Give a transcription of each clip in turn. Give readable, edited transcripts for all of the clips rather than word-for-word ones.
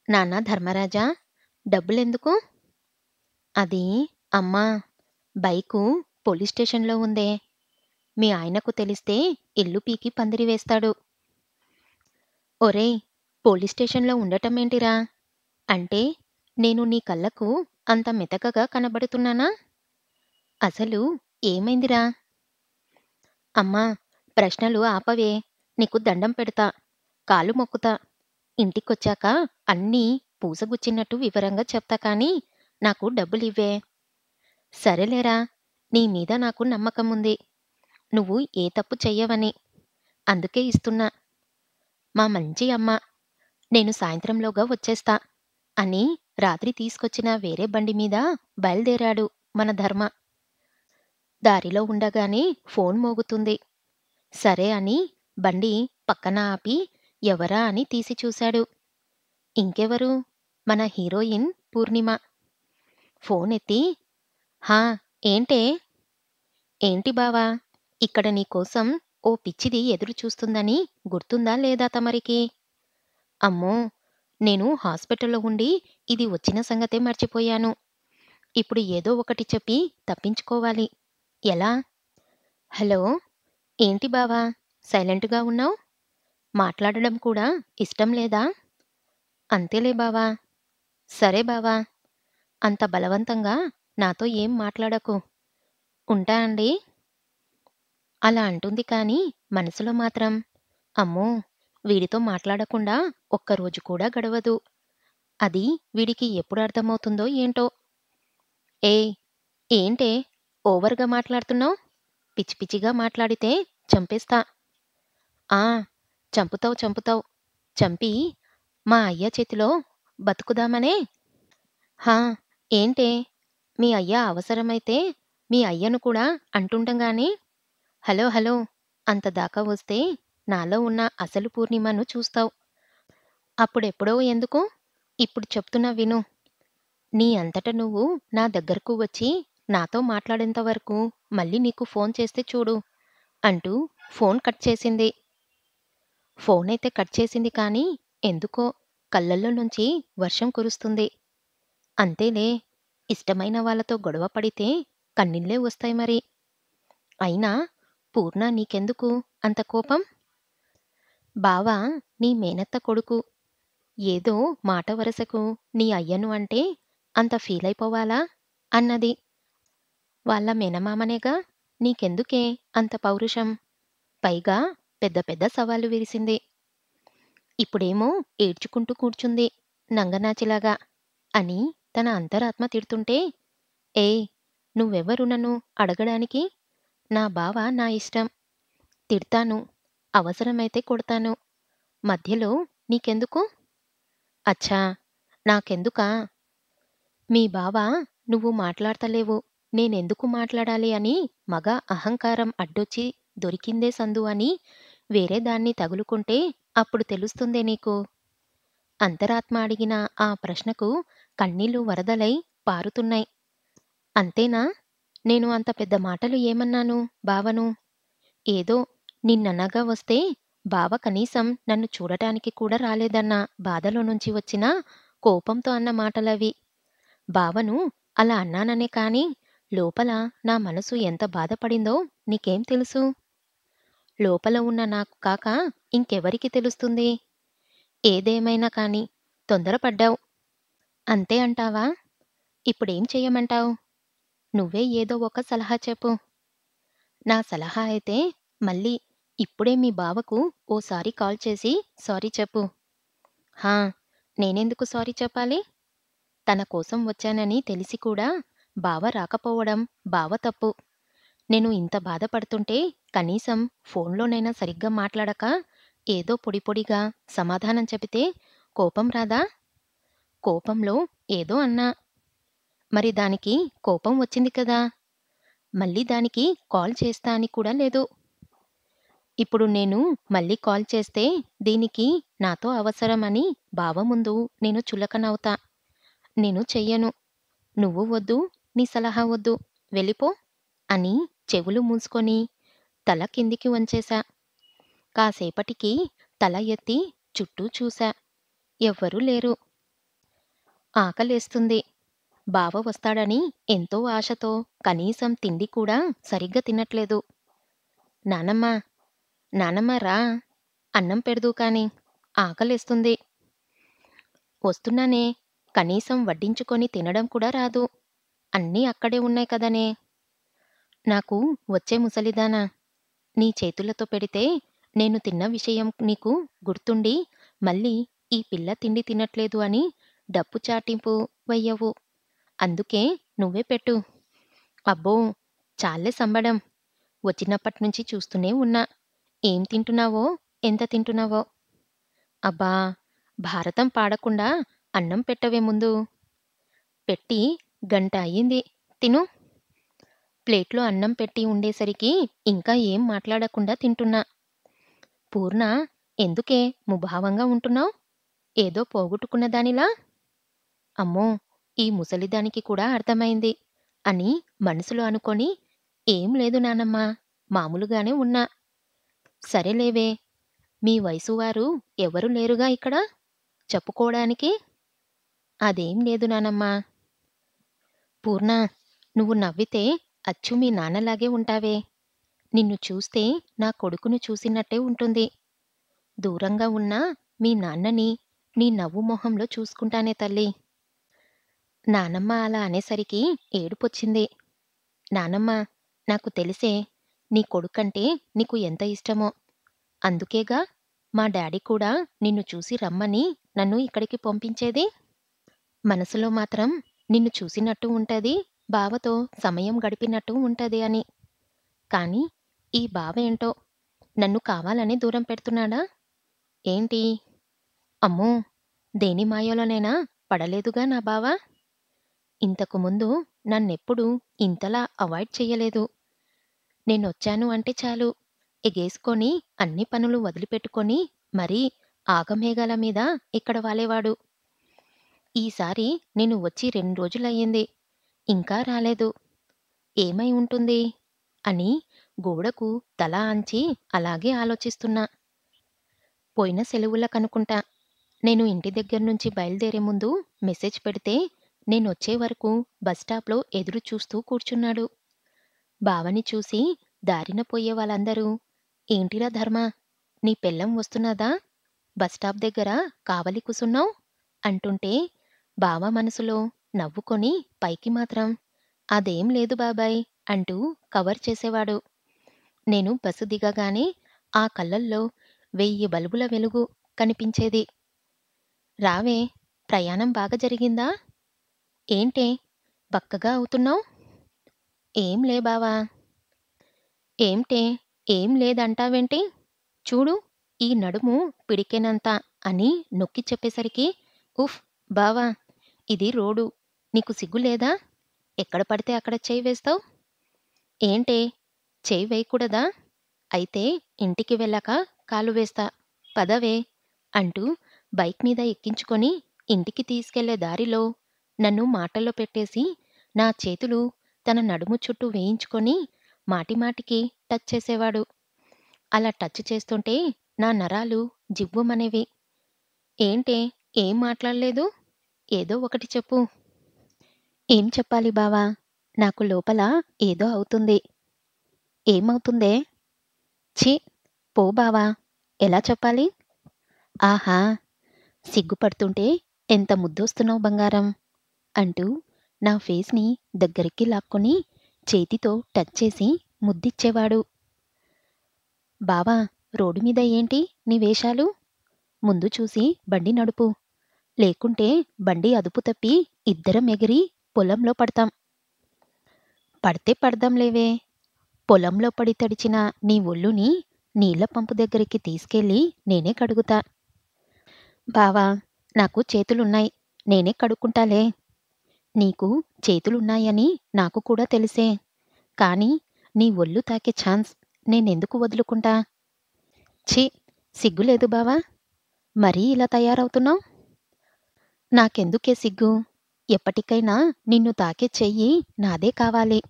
నాన్నా ధర్మరాజా, డబ్బులెందుకు? అది అమ్మా, బైకు పోలీస్ స్టేషన్‌లో ఉందే. మీ ఆయనకు తెలిస్తే ఇల్లు పీకి పందిరి వేస్తాడు. ఒరేయ్! పోలీస్ స్టేషన్‌లో ఉండటమేంటిరా? అంటే నేను నీ కళ్ళకు అంత మెతకగా కనబడుతున్నానా? అసలు ఏమైందిరా? అమ్మా, ప్రశ్నలు ఆపవే. నీకు దండం పెడతా. కాలు మొక్కుతా. ఇంటికొచ్చాక అన్నీ పూసగుచ్చినట్టు వివరంగా చెప్తా కానీ నాకు డబ్బులివ్వే. సరేలేరా, నీ మీద నాకు నమ్మకముంది. నువ్వు ఏ తప్పు చెయ్యవని. అందుకే ఇస్తున్నా. మా మంచి అమ్మ, నేను సాయంత్రంలోగా వచ్చేస్తా అని రాత్రి తీసుకొచ్చిన వేరే బండి మీద బయలుదేరాడు మన ధర్మ. దారిలో ఉండగానే ఫోన్ మోగుతుంది. సరే అని బండి పక్కన ఆపి ఎవరా అని తీసి చూశాడు. ఇంకెవరు? మన హీరోయిన్ పూర్ణిమ. ఫోన్ ఎత్తి, హా, ఏంటే? ఏంటి బావా, ఇక్కడ నీకోసం ఓ పిచ్చిది ఎదురు చూస్తుందని గుర్తుందా లేదా తమరికి? అమ్మో, నేను హాస్పిటల్లో ఉండి ఇది వచ్చిన సంగతే మర్చిపోయాను. ఇప్పుడు ఏదో ఒకటి చెప్పి తప్పించుకోవాలి. ఎలా? హలో, ఏంటి బావా, సైలెంట్‌గా ఉన్నావు? మాట్లాడడం కూడా ఇష్టం లేదా? అంతేలే బావా. సరే బావా, అంత బలవంతంగా నాతో ఏం మాట్లాడకు. ఉంటా అండి. అలా అంటుంది కానీ మనసులో మాత్రం, అమ్మో, వీడితో మాట్లాడకుండా ఒక్కరోజు కూడా గడవదు. అది వీడికి ఎప్పుడు అర్థమవుతుందో ఏంటో. ఏయ్! ఏంటే ఓవర్‌గా మాట్లాడుతున్నావు? పిచ్చి పిచ్చిగా మాట్లాడితే చంపేస్తా. ఆ! చంపుతావు చంపుతావు. చంపి మా అయ్య చేతిలో బతుకుదామనే? హా! ఏంటే? మీ అయ్య అవసరమైతే మీ అయ్యను కూడా అంటుండగానే హలో హలో అంతదాకా వస్తే నాలో ఉన్న అసలు పూర్ణిమను చూస్తావు. అప్పుడెప్పుడో ఎందుకు? ఇప్పుడు చెప్తున్నా విను. నీ అంతట నువ్వు నా దగ్గరకు వచ్చి నాతో మాట్లాడేంత వరకు మళ్ళీ నీకు ఫోన్ చేస్తే చూడు అంటూ ఫోన్ కట్ చేసింది. ఫోనైతే కట్ చేసింది కానీ ఎందుకో కళ్ళల్లో నుంచి వర్షం కురుస్తుంది. అంతేలే, ఇష్టమైన వాళ్ళతో గొడవ పడితే కన్నీళ్ళే వస్తాయి మరి. అయినా పూర్ణ నీకెందుకు అంత కోపం? బావ నీ మేనత్త కొడుకు. ఏదో మాట వరసకు నీ అయ్యను అంటే అంత ఫీలయిపోవాలా? అన్నది. వాళ్ళ మేనమామనేగా, నీకెందుకే అంత పౌరుషం? పైగా పెద్ద పెద్ద సవాళ్లు విరిసింది. ఇప్పుడేమో ఏడ్చుకుంటూ కూర్చుంది నంగనాచిలాగా అని తన అంతరాత్మ తిడుతుంటే, ఏయ్! నువ్వెవరు నన్ను అడగడానికి? నా బావ నా ఇష్టం. తిడతాను. అవసరమైతే కొడతాను. మధ్యలో నీకెందుకు? అచ్చా! నాకెందుకా? మీ బావ నువ్వు మాట్లాడతలేవు, నేనెందుకు మాట్లాడాలి అని మగ అహంకారం అడ్డొచ్చి దొరికిందే సందు అని వేరే దాన్ని తగులుకుంటే అప్పుడు తెలుస్తుందే నీకు. అంతరాత్మ అడిగిన ఆ ప్రశ్నకు కన్నీళ్లు వరదలై పారుతున్నాయి. అంతేనా? నేను అంత పెద్ద మాటలు ఏమన్నాను బావను? ఏదో నిన్ననగా వస్తే బావ కనీసం నన్ను చూడటానికి కూడా రాలేదన్న బాధలో నుంచి వచ్చిన కోపంతో అన్న మాటలవి. బావను అలా అన్నాననే కాని లోపల నా మనసు ఎంత బాధపడిందో నీకేం తెలుసు? లోపల ఉన్న నాకు కాక ఇంకెవరికి తెలుస్తుంది? ఏదేమైనా కాని తొందరపడ్డావు. అంతే అంటావా? ఇప్పుడేం చెయ్యమంటావు? నువ్వే ఏదో ఒక సలహా చెప్పు. నా సలహా అయితే మళ్ళీ ఇప్పుడే మీ బావకు ఓసారి కాల్ చేసి సారీ చెప్పు. హా! నేనెందుకు సారీ చెప్పాలి? తన కోసం వచ్చానని తెలిసి కూడా బావ రాకపోవడం బావ తప్పు. నేను ఇంత బాధపడుతుంటే కనీసం ఫోన్లోనైనా సరిగ్గా మాట్లాడక ఏదో పొడి పొడిగా సమాధానం చెబితే కోపం రాదా? కోపంలో ఏదో అన్నా. మరి దానికి కోపం వచ్చింది కదా! మళ్ళీ దానికి కాల్ చేస్తా అని కూడా లేదు. ఇప్పుడు నేను మళ్ళీ కాల్ చేస్తే దీనికి నాతో అవసరం అని బావ ముందు నేను చులకనవుతా. నేను చెయ్యను. నువ్వు వద్దు, నీ సలహా వద్దు. వెళ్ళిపో అని చెవులు మూసుకొని తల కిందికి వంచేశా. కాసేపటికి తల ఎత్తి చుట్టూ చూశా. ఎవ్వరూ లేరు. ఆకలేస్తుంది. బావ వస్తాడని ఎంతో ఆశతో కనీసం తిండి కూడా సరిగ్గా తినట్లేదు. నానమ్మ, నానమ్మ రా! అన్నం పెడదువు కాని. ఆకలేస్తుంది. వస్తున్నానే. కనీసం వడ్డించుకొని తినడం కూడా రాదు. అన్నీ అక్కడే ఉన్నాయి కదనే. నాకు వచ్చే ముసలిదానా, నీ చేతులతో పెడితే నేను తిన్న విషయం నీకు గుర్తుండి మళ్ళీ ఈ పిల్ల తిండి తినట్లేదు అని డప్పు చాటింపు వెయ్యవు. అందుకే నువ్వే పెట్టు. అబ్బో! చాల్లే సంబడం. వచ్చినప్పట్నుంచి చూస్తూనే ఉన్నా. ఏం తింటున్నావో, ఎంత తింటున్నావో. అబ్బా! భారతం పాడకుండా అన్నం పెట్టవే ముందు. పెట్టి గంట అయింది. తిను. ప్లేట్లో అన్నం పెట్టి ఉండేసరికి ఇంకా ఏం మాట్లాడకుండా తింటున్నా. పూర్ణ, ఎందుకే ముభావంగా ఉంటున్నావ్? ఏదో పోగొట్టుకున్న దానిలా? అమ్మో! ఈ ముసలిదానికి కూడా అర్థమైంది అని మనసులో అనుకొని, ఏం లేదు నానమ్మా, మామూలుగానే ఉన్నా. సరేలేవే, మీ వయసువారు ఎవరు లేరుగా ఇక్కడ చెప్పుకోడానికి? అదేం లేదు నానమ్మా. పూర్ణ, నువ్వు నవ్వితే అచ్చు మీ నాన్నలాగే ఉంటావే. నిన్ను చూస్తే నా కొడుకును చూసినట్టే ఉంటుంది. దూరంగా ఉన్నా మీ నాన్నని నీ నవ్వు మొహంలో చూసుకుంటానే తల్లి. నానమ్మ అలా అనేసరికి ఏడుపొచ్చింది. నానమ్మ, నాకు తెలిసే నీ కొడుకంటే నీకు ఎంత ఇష్టమో. అందుకేగా మా డాడీ కూడా నిన్ను చూసి రమ్మని నన్ను ఇక్కడికి పంపించేది. మనసులో మాత్రం నిన్ను చూసినట్టు ఉంటది, బావతో సమయం గడిపినట్టు ఉంటది అని. కాని ఈ బావ ఏంటో నన్ను కావాలని దూరం పెడుతున్నాడా ఏంటి? అమ్మో! దేని మాయలోనైనా పడలేదుగా నా బావ? ఇంతకు ముందు నన్నెప్పుడూ ఇంతలా అవాయిడ్ చెయ్యలేదు. నేనొచ్చాను అంటే చాలు ఎగేసుకొని అన్ని పనులు వదిలిపెట్టుకొని మరీ ఆగమేఘాల మీద ఇక్కడ వాలేవాడు. ఈసారి నేను వచ్చి 2 రోజులయ్యింది. ఇంకా రాలేదు. ఏమై ఉంటుంది అని గోడకు తల ఆంచి అలాగే ఆలోచిస్తున్నా. పోయిన సెలవులకనుకుంటా. నేను ఇంటి దగ్గర్నుంచి బయలుదేరే ముందు మెసేజ్ పెడితే నేనొచ్చే వరకు బస్టాప్‌లో ఎదురు చూస్తూ కూర్చున్నాడు. బావని చూసి దారిన పోయే వాళ్ళందరూ, ఏంటిరా ధర్మ, నీ పెళ్ళాం వస్తున్నదా? బస్టాప్ దగ్గర కావలి కూసున్నావ్ అంటుంటే బావ మనసులో నవ్వుకొని పైకి మాత్రం అదేం లేదు బాబాయ్ అంటూ కవర్ చేసేవాడు. నేను బస్సు దిగగానే ఆ కళ్ళల్లో 1000 బల్బుల వెలుగు కనిపించేది. రావే, ప్రయాణం బాగా జరిగిందా? ఏంటే బక్కగా అవుతున్నావ్? ఏం లే బావా. ఏంటే ఏం లేదంటావేంటి? చూడు, ఈ నడుము పిడికెనంత అని నొక్కి చెప్పేసరికి ఉఫ్ బావా, ఇది రోడు. నీకు సిగ్గు లేదా? ఎక్కడ పడితే అక్కడ చెయ్యి వేస్తావ్? ఏంటే చెయ్యి వేయకూడదా? అయితే ఇంటికి వెళ్ళాక కాలు వేస్తా. పదవే అంటూ బైక్ మీద ఎక్కించుకొని ఇంటికి తీసుకెళ్లే దారిలో నన్ను మాటల్లో పెట్టేసి నా చేతులు తన నడుము చుట్టూ వేయించుకొని మాటిమాటికి టచ్ చేసేవాడు. అలా టచ్ చేస్తుంటే నా నరాలు జివ్వుమనేవి. ఏంటే ఏం మాట్లాడలేదు? ఏదో ఒకటి చెప్పు. ఏం చెప్పాలి బావా? నాకు లోపల ఏదో అవుతుంది. ఏమవుతుందే? ఛీ! పో బావా! ఎలా చెప్పాలి? ఆహా! సిగ్గుపడుతుంటే ఎంత ముద్దొస్తున్నావు బంగారం అంటూ నా ఫేస్‌ని దగ్గరికి లాక్కొని చేతితో టచ్ చేసి ముద్దిచ్చేవాడు. బావా! రోడ్డు మీద ఏంటి నీ వేషాలు? ముందు చూసి బండి నడుపు. లేకుంటే బండి అదుపు తప్పి ఇద్దరం ఎగిరి పొలంలో పడతాం. పడితే పడదాంలేవే. పొలంలో పడి తడిచిన నీ ఒళ్ళుని నీళ్ల పంపు దగ్గరికి తీసుకెళ్ళి నేనే కడుగుతా. బావా! నాకు చేతులున్నాయి. నేనే కడుక్కుంటాలే. నీకు చేతులున్నాయని నాకు కూడా తెలిసే. కానీ నీ ఒళ్ళు తాకే ఛాన్స్ నేనెందుకు వదులుకుంటా? ఛీ! సిగ్గులేదు బావా! మరీ ఇలా తయారవుతున్నావ్? నాకెందుకే సిగ్గు? ఎప్పటికైనా నిన్ను తాకే చెయ్యి నాదే కావాలి.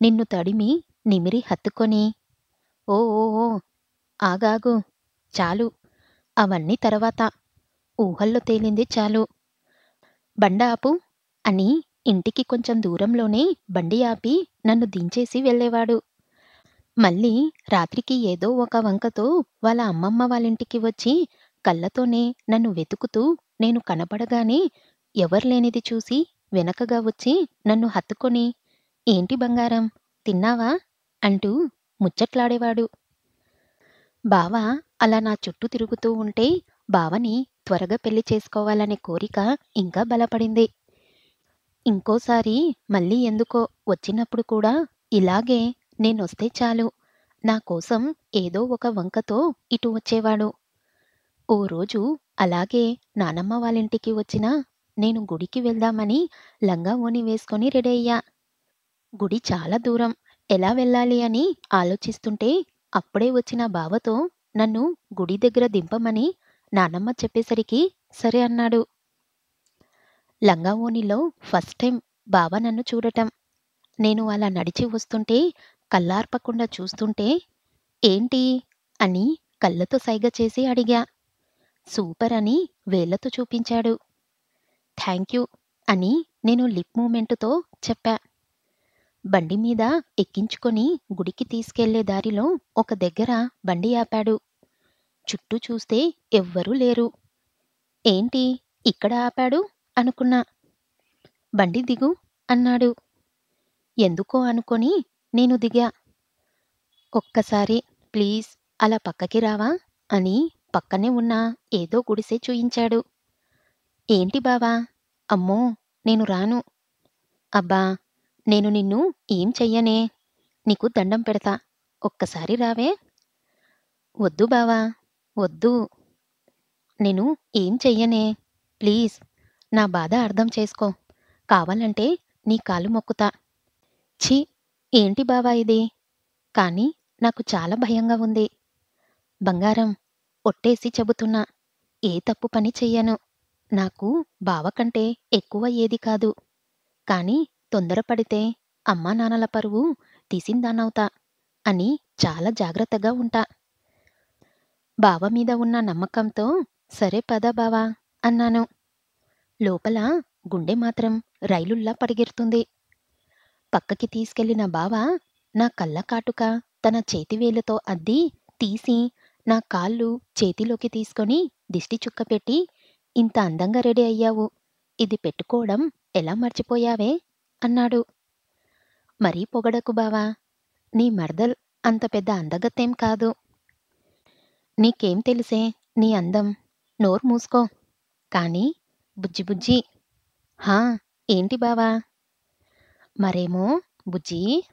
నిన్ను తడిమి నిమిరి హత్తుకొని ఓ ఓ ఓ ఆగాగు. చాలు. అవన్నీ తర్వాత. ఊహల్లో తేలింది చాలు. బండ ఆపు అని ఇంటికి కొంచెం దూరంలోనే బండి ఆపి నన్ను దించేసి వెళ్ళేవాడు. మళ్ళీ రాత్రికి ఏదో ఒక వంకతో వాళ్ళ అమ్మమ్మ వాళ్ళింటికి వచ్చి కళ్ళతోనే నన్ను వెతుకుతూ నేను కనపడగానే ఎవర్లేనిది చూసి వెనకగా వచ్చి నన్ను హత్తుకొని ఏంటి బంగారం తిన్నావా అంటూ ముచ్చట్లాడేవాడు. బావ అలా నా చుట్టూ తిరుగుతూ ఉంటే బావని త్వరగా పెళ్లి చేసుకోవాలనే కోరిక ఇంకా బలపడింది. ఇంకోసారి మళ్ళీ ఎందుకో వచ్చినప్పుడు కూడా ఇలాగే నేనొస్తే చాలు నా కోసం ఏదో ఒక వంకతో ఇటు వచ్చేవాడు. ఓ రోజు అలాగే నానమ్మ వాళ్ళింటికి వచ్చినా నేను గుడికి వెళ్దామని లంగా ఓణి వేసుకొని రెడీ అయ్యా. గుడి చాలా దూరం. ఎలా వెళ్ళాలి అని ఆలోచిస్తుంటే అప్పుడే వచ్చిన బావతో నన్ను గుడి దగ్గర దింపమని నానమ్మ చెప్పేసరికి సరే అన్నాడు. లంగా ఓణిలో ఫస్ట్ టైం బావ నన్ను చూడటం. నేను అలా నడిచి వస్తుంటే కళ్ళార్పకుండా చూస్తుంటే ఏంటి అని కళ్ళతో సైగ చేసి అడిగా. సూపర్ అని వేళ్లతో చూపించాడు. థ్యాంక్ యూ అని నేను లిప్ మూమెంటుతో చెప్పా. బండి మీద ఎక్కించుకొని గుడికి తీసుకెళ్లే దారిలో ఒక దగ్గర బండి ఆపాడు. చుట్టూ చూస్తే ఎవ్వరూ లేరు. ఏంటి ఇక్కడ ఆపాడు అనుకున్నా. బండి దిగు అన్నాడు. ఎందుకో అనుకొని నేను దిగా. ఒక్కసారి ప్లీజ్ అలా పక్కకి రావా అని పక్కనే ఉన్న ఏదో గుడిసె చూయించాడు. ఏంటి బావా అమ్మో నేను రాను. అబ్బా నేను నిన్ను ఏం చెయ్యనే నీకు దండం పెడతా ఒక్కసారి రావే. వద్దు బావా వద్దు నేను ఏం చెయ్యనే ప్లీజ్ నా బాధ అర్థం చేసుకో కావాలంటే నీ కాలు మొక్కుతా. ఛీ ఏంటి బావా ఇది కానీ నాకు చాలా భయంగా ఉంది. బంగారం ఒట్టేసి చెబుతున్నా ఏ తప్పు పని చెయ్యను. నాకు బావ కంటే ఎక్కువ ఏది కాదు. కానీ తొందరపడితే అమ్మా నాన్నల పరువు తీసిందానవుతా అని చాలా జాగ్రత్తగా ఉంటా. బావ మీద ఉన్న నమ్మకంతో సరే పద బావా అన్నాను. లోపల గుండె మాత్రం రైలుల్లా పరిగెడుతుంది. పక్కకి తీసుకెళ్లిన బావ నా కళ్ళ కాటుక తన చేతివేలుతో అద్ది తీసి నా కాళ్ళు చేతిలోకి తీసుకొని దిష్టి చుక్క పెట్టి ఇంత అందంగా రెడీ అయ్యావు. ఇది పెట్టుకోవడం ఎలా మర్చిపోయావే అన్నాడు. మరీ పొగడకు బావా నీ మరదల్ అంత పెద్ద అందగత్తేం కాదు. నీకేం తెలిసే నీ అందం నోరు మూసుకో. కానీ బుజ్జి బుజ్జి హా ఏంటి బావా మరేమో బుజ్జీ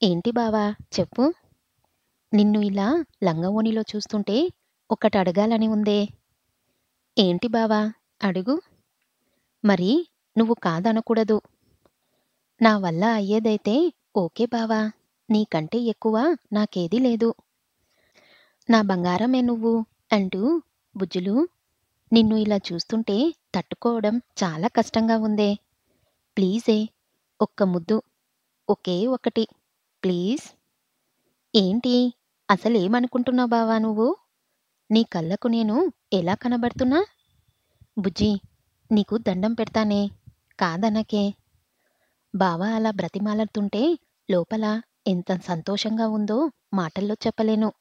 ఏంటి బావా చెప్పు. నిన్ను ఇలా లంగవోణిలో చూస్తుంటే ఒకటి అడగాలని ఉందే. ఏంటి బావా అడుగు. మరి నువ్వు కాదనకూడదు. నా వల్ల అయ్యేదైతే ఓకే బావా నీకంటే ఎక్కువ నాకేదీ లేదు. నా బంగారమే నువ్వు అంటూ బుజ్జులు నిన్ను ఇలా చూస్తుంటే తట్టుకోవడం చాలా కష్టంగా ఉందే. ప్లీజే ఒక్క ముద్దు ఒకే ఒకటి ప్లీజ్. ఏంటి అసలేమనుకుంటున్నావు బావా నువ్వు. నీ కళ్ళకు నేను ఎలా కనబడుతున్నా. బుజ్జి నీకు దండం పెడతానే కాదనకే. బావ అలా బ్రతిమాలతుంటే లోపల ఎంత సంతోషంగా ఉందో మాటల్లో చెప్పలేను.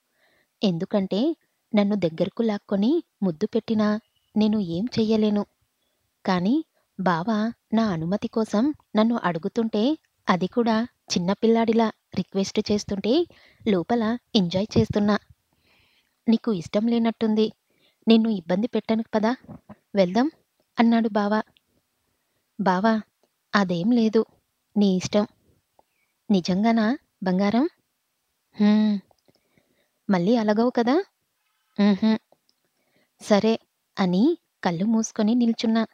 ఎందుకంటే నన్ను దగ్గరకు లాక్కొని ముద్దు పెట్టినా నేను ఏం చెయ్యలేను. కానీ బావ నా అనుమతి కోసం నన్ను అడుగుతుంటే అది కూడా చిన్నపిల్లాడిలా రిక్వెస్ట్ చేస్తుంటే లోపల ఎంజాయ్ చేస్తున్నా. నీకు ఇష్టం లేనట్టుంది. నిన్ను ఇబ్బంది పెట్టను పదా వెళ్దాం అన్నాడు బావ. బావా అదేం లేదు నీ ఇష్టం. నిజంగానా బంగారం. "హుం, మళ్ళీ అలగవు కదా. "ఉహుం, సరే అని కళ్ళు మూసుకొని నిల్చున్నా.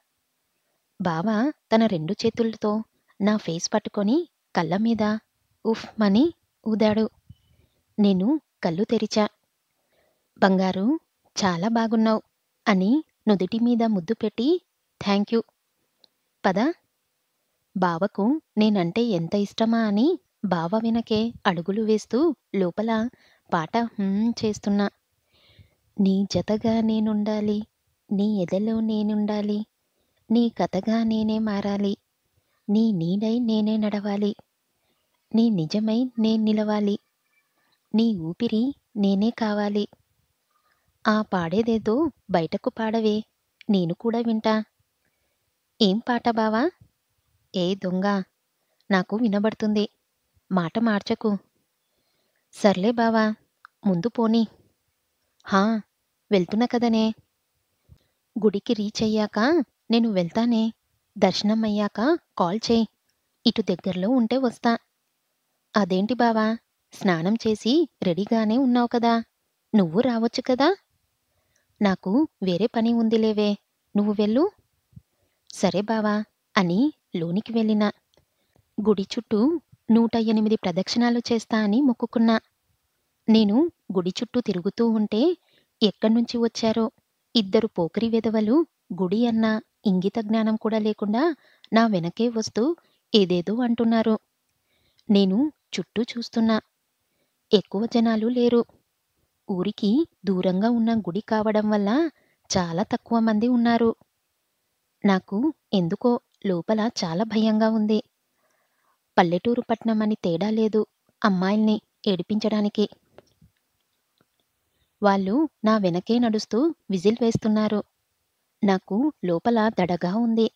బావ తన రెండు చేతులతో నా ఫేస్ పట్టుకొని కళ్ళ మీద ఉఫ్ మని ఊదాడు. నేను కళ్ళు తెరిచా. బంగారు చాలా బాగున్నావు అని నుదిటి మీద ముద్దు పెట్టి థ్యాంక్ యూ పద. బావకు నేనంటే ఎంత ఇష్టమా అని బావ వెనకే అడుగులు వేస్తూ లోపల పాట చేస్తున్నా. నీ జతగా నేనుండాలి నీ ఎదలో నేనుండాలి నీ కథగా నేనే మారాలి. నీ నీడై నేనే నడవాలి. నీ నిజమై నేను నిలవాలి. నీ ఊపిరి నేనే కావాలి. ఆ పాడేదేదో బయటకు పాడవే, నేను కూడా వింటా. ఏం పాట బావా? ఏ దొంగ, నాకు వినబడుతుంది. మాట మార్చకు. సర్లే బావా, ముందు పోనీ. హా, వెళ్తున్నా కదనే. గుడికి రీచ్ అయ్యాక నేను వెళ్తానే. దర్శనం అయ్యాక కాల్ చేయి. ఇటు దగ్గరలో ఉంటే వస్తా. అదేంటి బావా, స్నానం చేసి రెడీగానే ఉన్నావు కదా, నువ్వు రావచ్చు కదా. నాకు వేరే పని ఉందిలేవే, నువ్వు వెళ్ళు. సరే బావా అని లోనికి వెళ్ళిన. గుడి చుట్టూ 108 ప్రదక్షిణాలు చేస్తా అని మొక్కుకున్నా. నేను గుడి చుట్టూ తిరుగుతూ ఉంటే ఎక్కడ్నుంచి వచ్చారో 2 పోకిరి వెధవలు గుడి అన్న ఇంగిత జ్ఞానం కూడా లేకుండా నా వెనకే వస్తూ ఏదేదో అంటున్నారు. నేను చుట్టూ చూస్తున్నా. ఎక్కువ జనాలు లేరు. ఊరికి దూరంగా ఉన్న గుడి కావడం వల్ల చాలా తక్కువ మంది ఉన్నారు. నాకు ఎందుకో లోపల చాలా భయంగా ఉంది. పల్లెటూరు పట్నం అని తేడా లేదు అమ్మాయిల్ని ఏడిపించడానికి. వాళ్ళు నా వెనకే నడుస్తూ విజిల్ వేస్తున్నారు. నాకు లోపల దడగా ఉంది.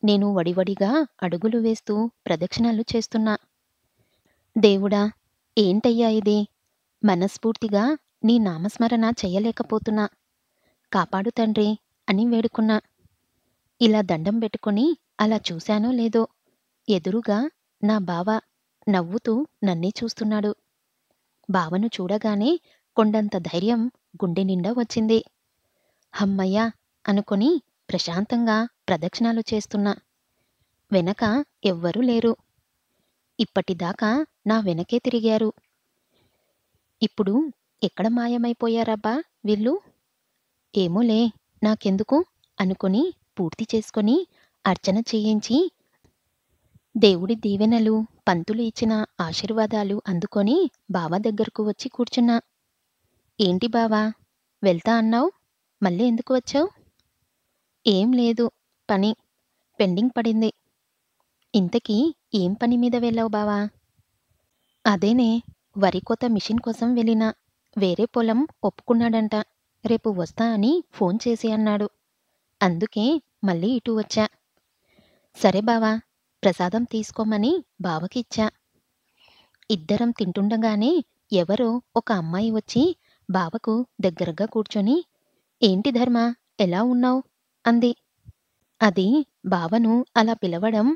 నేను వడివడిగా అడుగులు వేస్తూ ప్రదక్షిణాలు చేస్తున్నా. దేవుడా, ఏంటయ్యా ఇది? మనస్ఫూర్తిగా నీ నామస్మరణ చెయ్యలేకపోతున్నా. కాపాడు తండ్రి అని వేడుకున్నా. ఇలా దండం పెట్టుకొని అలా చూశానో లేదో, ఎదురుగా నా బావ నవ్వుతూ నన్నే చూస్తున్నాడు. బావను చూడగానే కొండంత ధైర్యం గుండె నిండా వచ్చింది. హమ్మయ్య అనుకొని ప్రశాంతంగా ప్రదక్షిణాలు చేస్తున్నా. వెనక ఎవ్వరూ లేరు. ఇప్పటిదాకా నా వెనకే తిరిగారు. ఇప్పుడు ఎక్కడ మాయమైపోయారబ్బా వీళ్ళు? ఏమోలే, నాకెందుకు అనుకొని పూర్తి చేసుకొని అర్చన చేయించి దేవుడి దీవెనలు, పంతులు ఇచ్చిన ఆశీర్వాదాలు అందుకొని బావ దగ్గరకు వచ్చి కూర్చున్నా. ఏంటి బావా, వెళ్తా అన్నావ్? మళ్ళీ ఎందుకు వచ్చావ్? ఏం లేదు, పని పెండింగ్ పడింది. ఇంతకీ ఏం పని మీద వెళ్ళావు బావా? అదేనే, వరి కోత మిషన్ కోసం వెళ్ళినా. వేరే పొలం ఒప్పుకున్నాడంట. రేపు వస్తా అని ఫోన్ చేసి అన్నాడు. అందుకే మళ్ళీ ఇటు వచ్చా. సరే బావా, ప్రసాదం తీసుకోమని బావకిచ్చా. ఇద్దరం తింటుండగానే ఎవరో ఒక అమ్మాయి వచ్చి బావకు దగ్గరగా కూర్చొని, ఏంటి ధర్మ, ఎలా ఉన్నావ్ అంది. అది బావను అలా పిలవడం,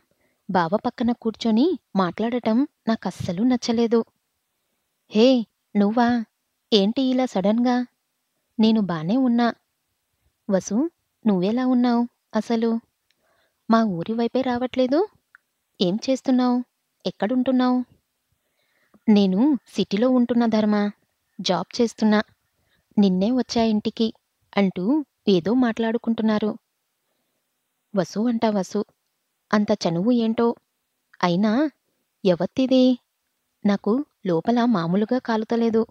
బావ పక్కన కూర్చొని మాట్లాడటం నాకస్సలు నచ్చలేదు. హే, నువ్వా? ఏంటి ఇలా సడన్గా? నేను బానే ఉన్నా. వసు, నువ్వెలా ఉన్నావ్ అసలు? మా ఊరి వైపే రావట్లేదు. ఏం చేస్తున్నావ్? ఎక్కడుంటున్నావ్? నేను సిటీలో ఉంటున్నా ధర్మ. జాబ్ చేస్తున్నా. నిన్నే వచ్చా ఇంటికి అంటూ ఏదో మాట్లాడుకుంటున్నారు. వసు అంట వసు. అంత చనువు ఏంటో. అయినా ఎవత్తిది? నాకు లోపల మామూలుగా కాలుతలేదు.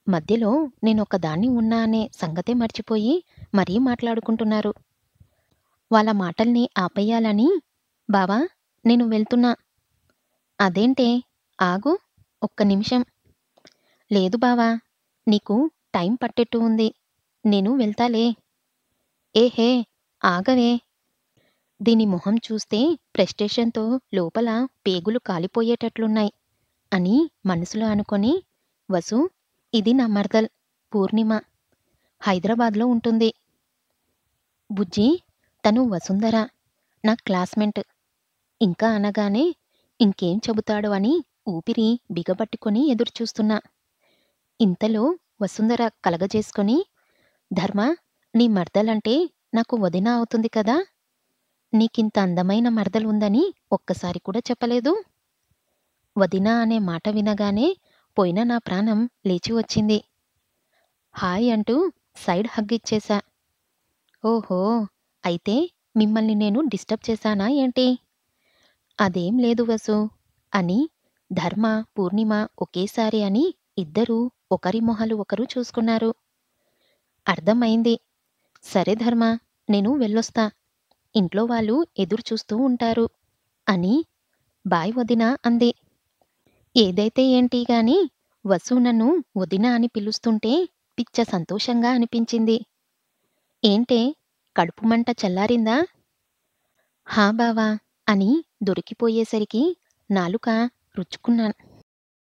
మధ్యలో నేనొక్కదాన్ని ఉన్నా అనే సంగతే మర్చిపోయి మరీ మాట్లాడుకుంటున్నారు. వాళ్ళ మాటల్ని ఆపేయాలని, బావా, నేను వెళ్తున్నా. అదేంటే, ఆగు, ఒక్క నిమిషం. లేదు బావా, నీకు టైం పట్టేట్టు ఉంది. నేను వెళ్తాలే. ఏహే, ఆగవే. దీని మొహం చూస్తే ఫ్రస్ట్రేషన్‌తో లోపల పేగులు కాలిపోయేటట్లున్నాయి అని మనసులో అనుకొని, వసు, ఇది నా మరదల్ పూర్ణిమ. హైదరాబాద్‌లో ఉంటుంది. బుజ్జి, తను వసుంధర, నా క్లాస్‌మేట్. ఇంకా అనగానే ఇంకేం చెబుతాడో అని ఊపిరి బిగబట్టుకొని ఎదురుచూస్తున్నా. ఇంతలో వసుంధర కలగజేసుకొని, ధర్మ, నీ మరదలంటే నాకు వదిన అవుతుంది కదా. నీకింత అందమైన మరదలుందని ఒక్కసారి కూడా చెప్పలేదు. వదినా అనే మాట వినగానే పోయిన నా ప్రాణం లేచి వచ్చింది. హాయ్ అంటూ సైడ్ హగ్ ఇచ్చేశా. ఓహో, అయితే మిమ్మల్ని నేను డిస్టర్బ్ చేశానా ఏంటి? అదేం లేదు వసు అని ధర్మ, పూర్ణిమ ఒకేసారి అని ఇద్దరూ ఒకరి మొహాలు ఒకరు చూసుకున్నారు. అర్థమైంది. సరే ధర్మ, నేను వెళ్ళొస్తా. ఇంట్లో వాళ్ళు ఎదురు చూస్తూ ఉంటారు అని బాయ్ వదిన అంది. ఏదైతే ఏంటి గాని వసు నన్ను వదిన అని పిలుస్తుంటే పిచ్చ సంతోషంగా అనిపించింది. ఏంటే కడుపు మంట చల్లారిందా? హా బావా అని దొరికిపోయేసరికి నాలుక రుచ్చుకున్నాను.